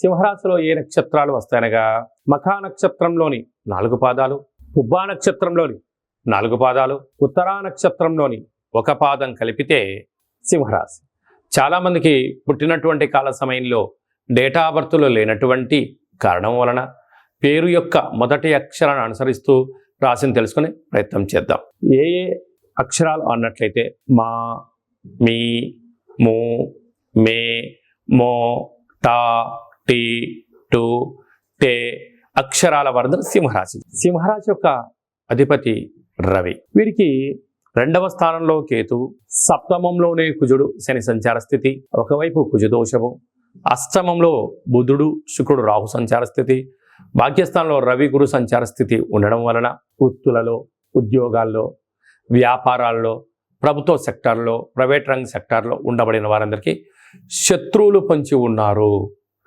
సింహరాశిలో ఏ నక్షత్రాలు వస్తాయనగా మఖా నక్షత్రంలోని 4 పాదాలు, పుబ్బా నక్షత్రంలోని 4 పాదాలు, ఉత్తరా నక్షత్రంలోని 1 పాదం కలిపితే సింహరాశి. చాలామందికి పుట్టినటువంటి కాల సమయంలో డేటా ఆఫ్ బర్త్లో లేనటువంటి కారణం వలన పేరు యొక్క మొదటి అక్షరాన్ని అనుసరిస్తూ రాశిని తెలుసుకునే ప్రయత్నం చేద్దాం. ఏ ఏ అక్షరాలు అన్నట్లయితే మా, మీ, ము, మే, మో, టా, టీ, టు, టే అక్షరాల వర్ధన సింహరాశి. సింహరాశి యొక్క అధిపతి రవి. వీరికి 2వ స్థానంలో కేతువు, సప్తమంలోనే కుజుడు శని సంచార స్థితి, ఒకవైపు కుజదోషము, అష్టమంలో బుధుడు శుక్రుడు రాహు సంచార స్థితి, భాగ్యస్థానంలో రవి గురు సంచార స్థితి ఉండడం వలన వృత్తులలో, ఉద్యోగాల్లో, వ్యాపారాల్లో, ప్రభుత్వ సెక్టార్లో, ప్రైవేట్ రంగ సెక్టార్లో ఉండబడిన వారందరికీ శత్రువులు పొంచి ఉన్నారు.